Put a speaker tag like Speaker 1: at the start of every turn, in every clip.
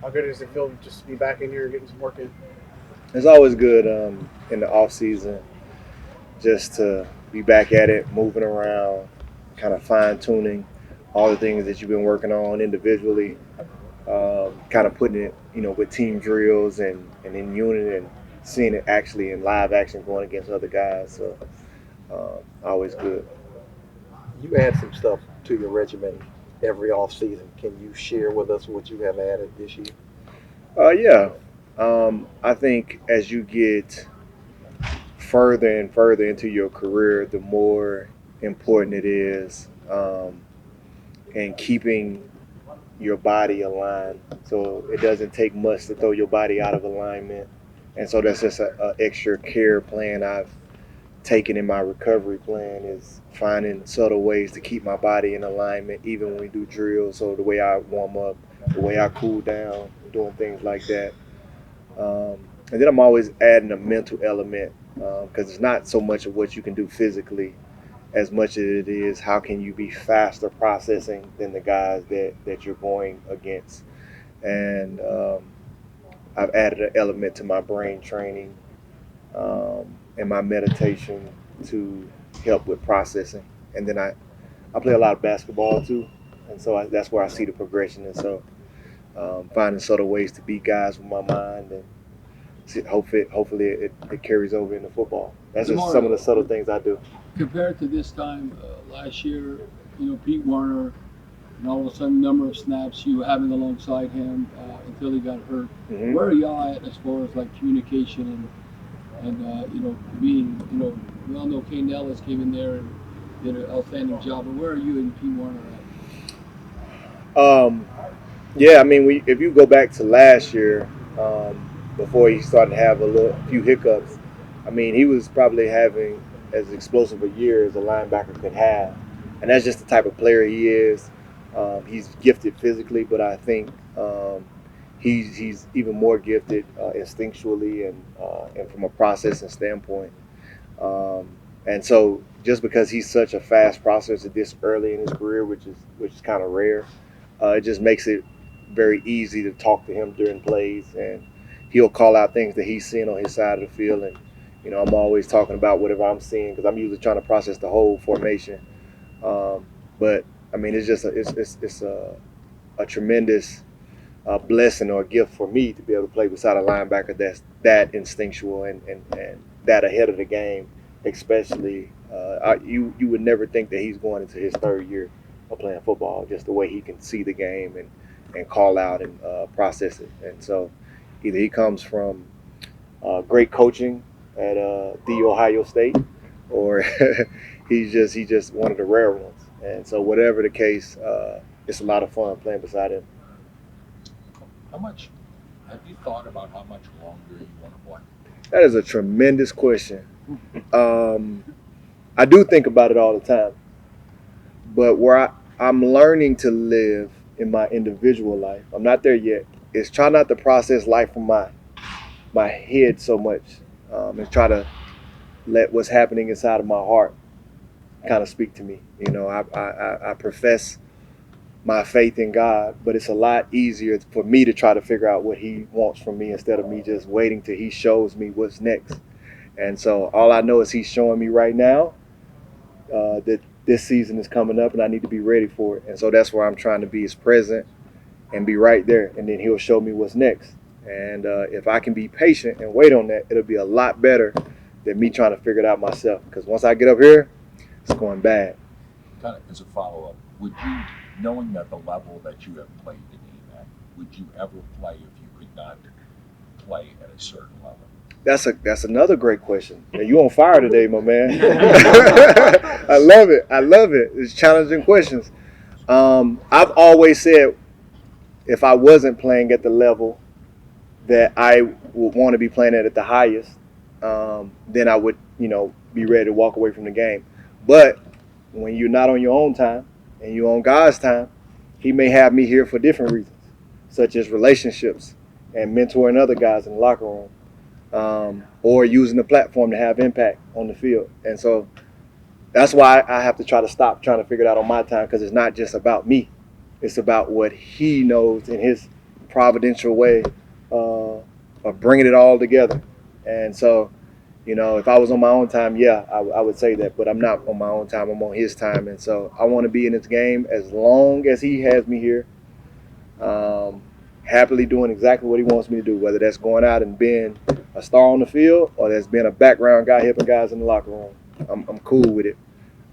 Speaker 1: How good does it feel just to be back in here getting some work in?
Speaker 2: It's always good in the off season just to be back at it, moving around, kind of fine tuning all the things that you've been working on individually, kind of putting it, with team drills and in unit and seeing it actually in live action going against other guys. So always good.
Speaker 3: You add some stuff to your regimen every off season. Can you share with us what you have added this year?
Speaker 2: Yeah. I think as you get further and further into your career, the more important it is in keeping your body aligned. So it doesn't take much to throw your body out of alignment. And so that's just a extra care plan I've taken in my recovery plan is finding subtle ways to keep my body in alignment, even when we do drills. So the way I warm up, the way I cool down, doing things like that. And then I'm always adding a mental element because it's not so much of what you can do physically as much as it is how can you be faster processing than the guys that you're going against. And I've added an element to my brain training and my meditation to help with processing. And then I play a lot of basketball too. And so that's where I see the progression. And so finding subtle ways to beat guys with my mind and hopefully it carries over into football. That's just some of the subtle things I do.
Speaker 4: Compared to this time last year, Pete Warner, and all of a sudden, number of snaps you were having alongside him until he got hurt.
Speaker 2: Mm-hmm.
Speaker 4: Where are y'all at as far as like communication and being, we all know Kane Ellis came in there and did an outstanding job, but where are you and Pete Warner
Speaker 2: Um, yeah, I mean, if you go back to last year, before he started to have a few hiccups, I mean, he was probably having as explosive a year as a linebacker could have, and that's just the type of player he is. He's gifted physically, but I think he's even more gifted instinctually and from a processing standpoint. Um, and so, just because he's such a fast processor this early in his career, which is kind of rare, it just makes it very easy to talk to him during plays, and he'll call out things that he's seeing on his side of the field. And I'm always talking about whatever I'm seeing because I'm usually trying to process the whole formation. But I mean, it's just it's a tremendous blessing or a gift for me to be able to play beside a linebacker that's that instinctual and that ahead of the game, especially. You would never think that he's going into his third year of playing football, just the way he can see the game and call out and process it. And so either he comes from great coaching at the Ohio State, or he's just one of the rare ones. And so whatever the case, it's a lot of fun playing beside him.
Speaker 5: How much have you thought about how much longer you want to play?
Speaker 2: That is a tremendous question. I do think about it all the time, but where I'm learning to live in my individual life, I'm not there yet. Is try not to process life from my head so much, and try to let what's happening inside of my heart kind of speak to me. I profess my faith in God, but it's a lot easier for me to try to figure out what He wants from me instead of me just waiting till He shows me what's next. And so all I know is He's showing me right now that this season is coming up and I need to be ready for it. And so that's where I'm trying to be is present and be right there. And then He'll show me what's next. And if I can be patient and wait on that, it'll be a lot better than me trying to figure it out myself. Because once I get up here, it's going bad.
Speaker 5: Kind of as a follow up, would you, knowing at the level that you have played the game at, would you ever play if you could not play at a certain level?
Speaker 2: That's another great question. Yeah, you on fire today, my man. I love it. I love it. It's challenging questions. I've always said if I wasn't playing at the level that I would want to be playing at the highest, then I would, be ready to walk away from the game. But when you're not on your own time and you're on God's time, He may have me here for different reasons, such as relationships and mentoring other guys in the locker room. Or using the platform to have impact on the field. And so that's why I have to try to stop trying to figure it out on my time because it's not just about me. It's about what He knows in His providential way of bringing it all together. And so, if I was on my own time, yeah, I would say that, but I'm not on my own time. I'm on his time. And so I want to be in this game as long as he has me here, happily doing exactly what he wants me to do, whether that's going out and being a star on the field or that's being a background guy helping guys in the locker room. I'm cool with it,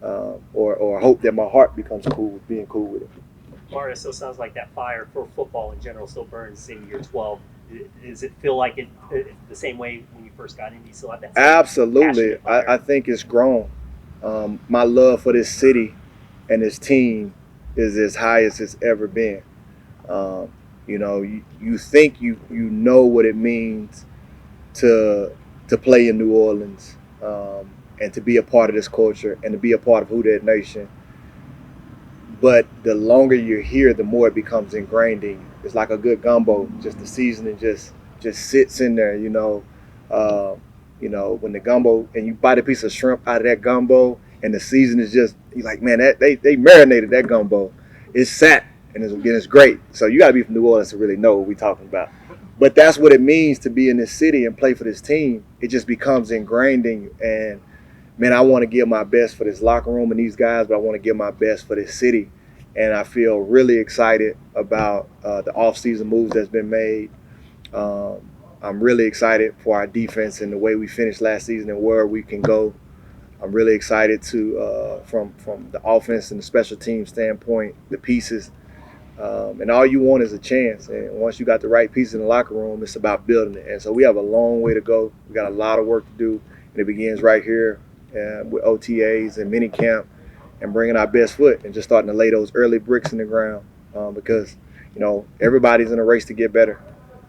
Speaker 2: or hope that my heart becomes cool with being cool with it.
Speaker 6: Mario, still sounds like that fire for football in general still burns in year 12. Does it feel like it the same way when you first got in? Do you still have that same
Speaker 2: Absolutely.
Speaker 6: passionate fire?
Speaker 2: I think it's grown. My love for this city and this team is as high as it's ever been. You think you know what it means to play in New Orleans, and to be a part of this culture and to be a part of Who Dat Nation. But the longer you're here, the more it becomes ingrained in you. It's like a good gumbo. Just the seasoning just sits in there. When the gumbo, and you bite a piece of shrimp out of that gumbo, and the seasoning is just, you're like, man, they marinated that gumbo. It's sat and it's great. So you got to be from New Orleans to really know what we're talking about. But that's what it means to be in this city and play for this team. It just becomes ingrained in you. And man, I want to give my best for this locker room and these guys, but I want to give my best for this city. And I feel really excited about the offseason moves that's been made. I'm really excited for our defense and the way we finished last season and where we can go. I'm really excited from the offense and the special team standpoint, the pieces. And all you want is a chance. And once you got the right pieces in the locker room, it's about building it. And so we have a long way to go. We got a lot of work to do. And it begins right here with OTAs and minicamp and bringing our best foot and just starting to lay those early bricks in the ground, because, everybody's in a race to get better.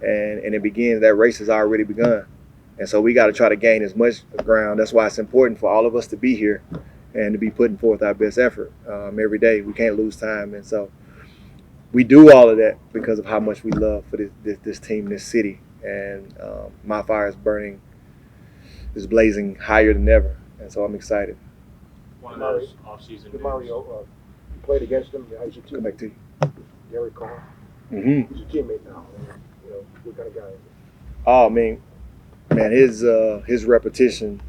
Speaker 2: And it begins, that race has already begun. And so we got to try to gain as much ground. That's why it's important for all of us to be here and to be putting forth our best effort every day. We can't lose time. And so we do all of that because of how much we love for this team, this city. And my fire is blazing higher than ever. And so I'm excited.
Speaker 7: One of those off-season moves.
Speaker 3: Demario, you played against him. How's your
Speaker 2: Come back to you.
Speaker 3: Gary Carr.
Speaker 2: Mm-hmm.
Speaker 3: He's your teammate now. What kind of guy is he?
Speaker 2: Oh, man, his reputation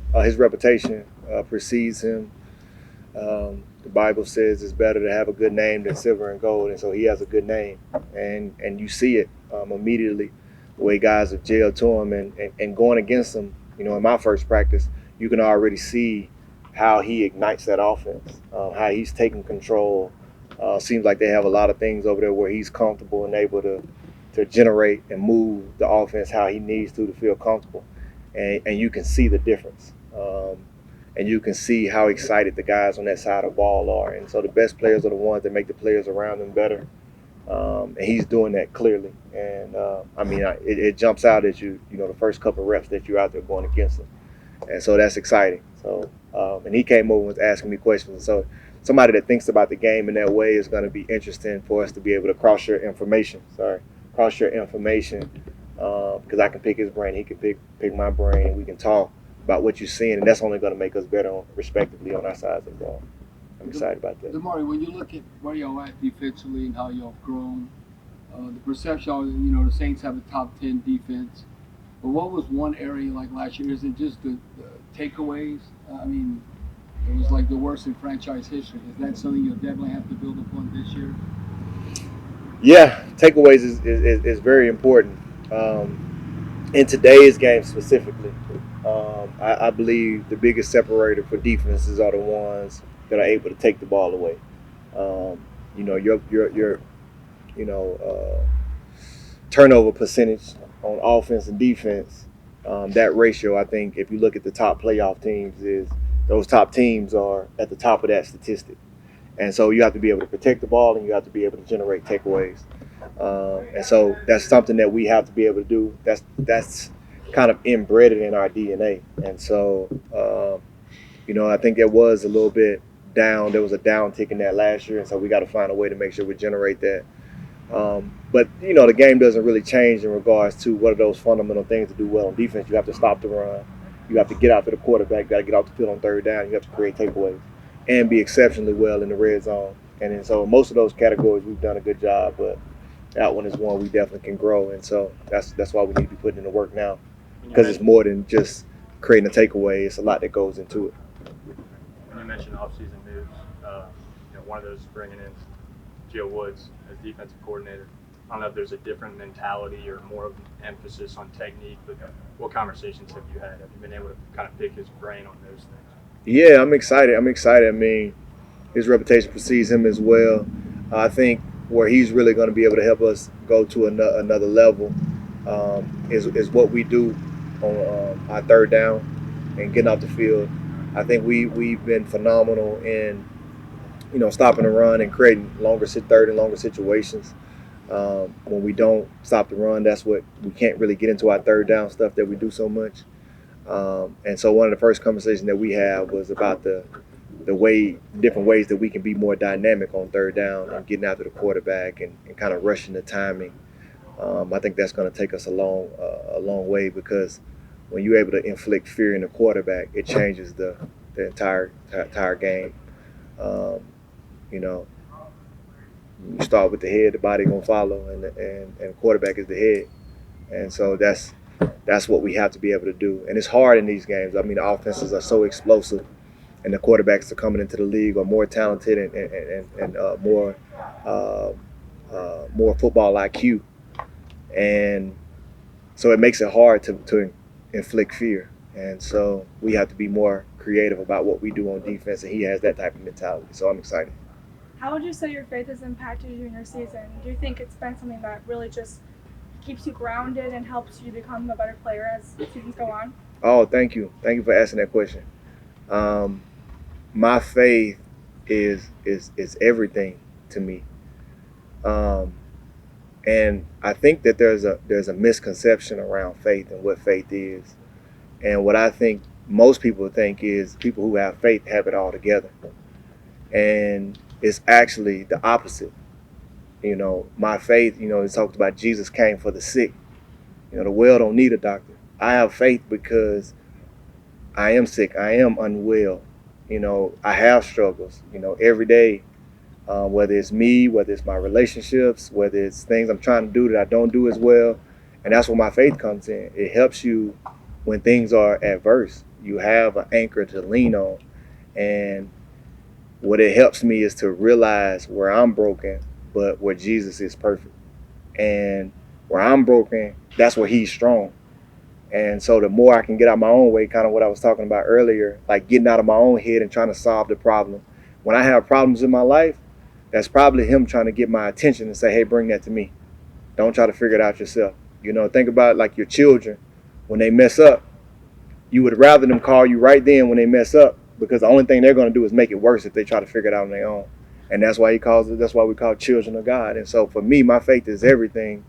Speaker 2: precedes him. The Bible says it's better to have a good name than silver and gold, and so he has a good name, and you see it immediately the way guys have jailed to him and going against him. In my first practice, you can already see how he ignites that offense, how he's taking control. Seems like they have a lot of things over there where he's comfortable and able to generate and move the offense how he needs to feel comfortable. And you can see the difference. And you can see how excited the guys on that side of the ball are. And so the best players are the ones that make the players around them better. And he's doing that clearly. And, it jumps out at you, the first couple of reps that you're out there going against them. And so that's exciting. So, and he came over and was asking me questions. So somebody that thinks about the game in that way is going to be interesting for us to be able to cross-share information. Because I can pick his brain, he can pick my brain, and we can talk about what you're seeing, and that's only going to make us better, respectively, on our sides of the ball. I'm excited about that.
Speaker 4: Demario, when you look at where y'all at defensively and how y'all have grown, the perception, the Saints have a top 10 defense. But what was one area like last year? Is it just the takeaways? It was like the worst in franchise history. Is that something you'll definitely have to build upon this year?
Speaker 2: Yeah, takeaways is very important. In today's game specifically, I believe the biggest separator for defenses are the ones that are able to take the ball away. Your turnover percentage on offense and defense, that ratio, I think, if you look at the top playoff teams, those top teams are at the top of that statistic. And so you have to be able to protect the ball and you have to be able to generate takeaways. And so that's something that we have to be able to do. That's kind of embedded in our DNA. And so, I think there was a little bit down. There was a downtick in that last year. And so we got to find a way to make sure we generate that. But the game doesn't really change in regards to what are those fundamental things to do well on defense. You have to stop the run. You have to get out to the quarterback. You got to get off the field on third down. You have to create takeaways and be exceptionally well in the red zone. And so most of those categories we've done a good job. But that one is one we definitely can grow. And so that's why we need to be putting in the work now, because it's more than just creating a takeaway. It's a lot that goes into it.
Speaker 7: When you mentioned off-season moves, one of those is bringing in Joe Woods as defensive coordinator. I don't know if there's a different mentality or more of an emphasis on technique, but what conversations have you had? Have you been able to kind of pick his brain on those things?
Speaker 2: Yeah, I'm excited. I mean, his reputation precedes him as well. I think where he's really going to be able to help us go to another level is what we do on our third down and getting off the field. I think we've been phenomenal in stopping the run and creating third and longer situations. When we don't stop the run, that's what we can't really get into our third down stuff that we do so much. And so one of the first conversations that we had was about the different ways that we can be more dynamic on third down and getting after the quarterback and kind of rushing the timing. I think that's going to take us a long way, because when you're able to inflict fear in the quarterback, it changes the entire game. You start with the head, the body gonna follow, and the quarterback is the head. And so that's what we have to be able to do. And it's hard in these games. I mean, the offenses are so explosive, and the quarterbacks are coming into the league are more talented and more football IQ. And so it makes it hard to inflict fear. And so we have to be more creative about what we do on defense, and he has that type of mentality. So I'm excited.
Speaker 8: How would you say your faith has impacted you in your season? Do you think it's been something that really just keeps you grounded and helps you become a better player as seasons go on?
Speaker 2: Oh, thank you. Thank you for asking that question. My faith is everything to me. And I think that there's a misconception around faith and what faith is. And what I think most people think is people who have faith have it all together. And it's actually the opposite. My faith, it talks about Jesus came for the sick. The world don't need a doctor. I have faith because I am sick. I am unwell. I have struggles, every day, whether it's me, whether it's my relationships, whether it's things I'm trying to do that I don't do as well. And that's where my faith comes in. It helps you when things are adverse. You have an anchor to lean on. And what it helps me is to realize where I'm broken, but where Jesus is perfect. And where I'm broken, that's where he's strong. And so the more I can get out my own way, kind of what I was talking about earlier, like getting out of my own head and trying to solve the problem. When I have problems in my life, that's probably him trying to get my attention and say, hey, bring that to me. Don't try to figure it out yourself. Think about like your children. When they mess up, you would rather them call you right then when they mess up, because the only thing they're going to do is make it worse if they try to figure it out on their own. And that's why that's why we call children of God. And so for me, my faith is everything,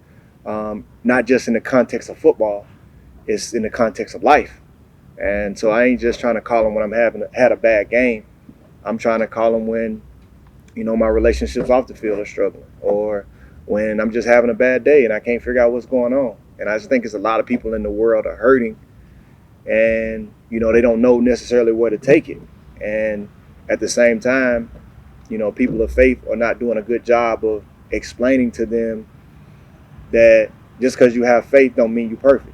Speaker 2: not just in the context of football, it's in the context of life. And so I ain't just trying to call them when I'm had a bad game. I'm trying to call them when, my relationships off the field are struggling, or when I'm just having a bad day and I can't figure out what's going on. And I just think it's a lot of people in the world are hurting, and they don't know necessarily where to take it. And at the same time, people of faith are not doing a good job of explaining to them that just because you have faith don't mean you're perfect.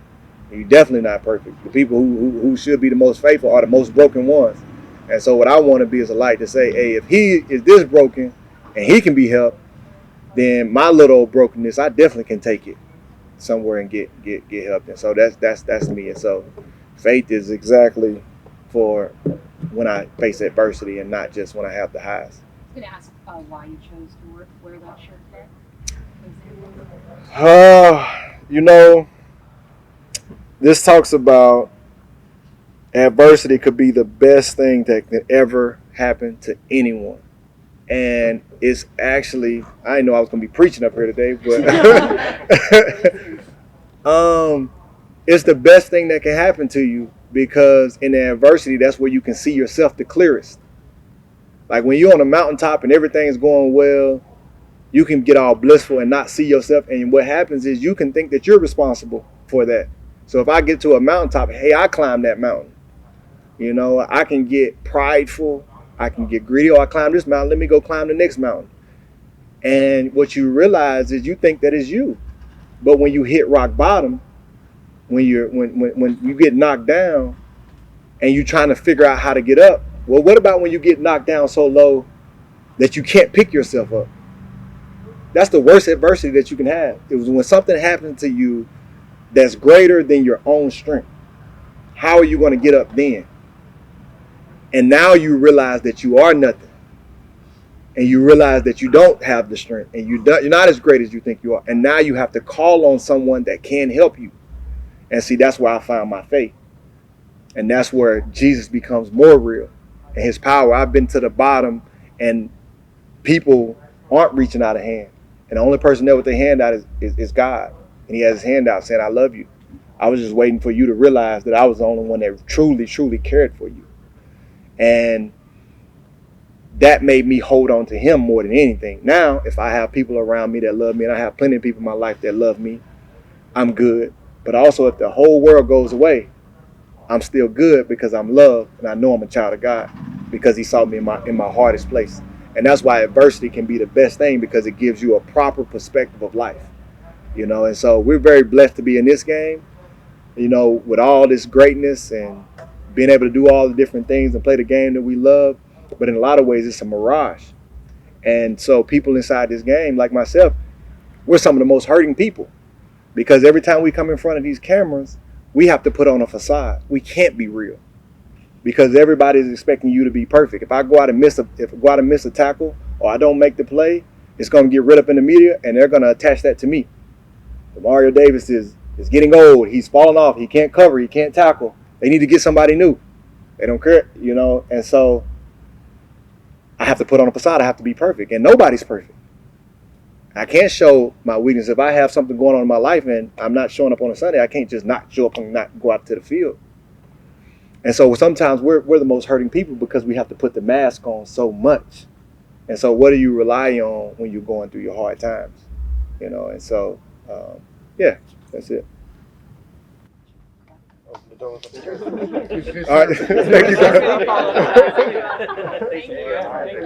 Speaker 2: You're definitely not perfect. The people who should be the most faithful are the most broken ones. And so what I want to be is a light to say, hey, if he is this broken and he can be helped, then my little brokenness, I definitely can take it somewhere and get help. And so that's me. And so faith is exactly for when I face adversity and not just when I have the highs.
Speaker 9: I was going to ask why you chose to wear that shirt today.
Speaker 2: This talks about adversity could be the best thing that can ever happen to anyone. And it's actually, I didn't know I was going to be preaching up here today, but it's the best thing that can happen to you, because in the adversity, that's where you can see yourself the clearest. Like when you're on a mountaintop and everything's going well, you can get all blissful and not see yourself. And what happens is you can think that you're responsible for that. So if I get to a mountaintop, hey, I climbed that mountain. I can get prideful. I can get greedy. Oh, I climbed this mountain. Let me go climb the next mountain. And what you realize is you think that is you. But when you hit rock bottom, when you get knocked down and you're trying to figure out how to get up, well, what about when you get knocked down so low that you can't pick yourself up? That's the worst adversity that you can have. It was when something happens to you that's greater than your own strength. How are you going to get up then? And now you realize that you are nothing. And you realize that you don't have the strength. And you're not as great as you think you are. And now you have to call on someone that can help you. And see, that's where I found my faith. And that's where Jesus becomes more real. And his power. I've been to the bottom and people aren't reaching out a hand. And the only person there with their hand out is God. And he has his hand out saying, I love you. I was just waiting for you to realize that I was the only one that truly, truly cared for you. And that made me hold on to him more than anything. Now, if I have people around me that love me, and I have plenty of people in my life that love me, I'm good. But also, if the whole world goes away, I'm still good because I'm loved and I know I'm a child of God because he saw me in my hardest place. And that's why adversity can be the best thing, because it gives you a proper perspective of life. You know, and so we're very blessed to be in this game, you know, with all this greatness and being able to do all the different things and play the game that we love. But in a lot of ways, it's a mirage. And so people inside this game, like myself, we're some of the most hurting people, because every time we come in front of these cameras, we have to put on a facade. We can't be real because everybody's expecting you to be perfect. If I go out and miss a tackle or I don't make the play, it's going to get rid up in the media and they're going to attach that to me. Demario Davis is getting old. He's falling off. He can't cover. He can't tackle. They need to get somebody new. They don't care, you know. And so I have to put on a facade. I have to be perfect. And nobody's perfect. I can't show my weakness. If I have something going on in my life and I'm not showing up on a Sunday, I can't just not show up and not go out to the field. And so sometimes we're the most hurting people because we have to put the mask on so much. And so what do you rely on when you're going through your hard times? You know, and so, yeah, that's it. All right. Thank you, guys.
Speaker 6: Thank you.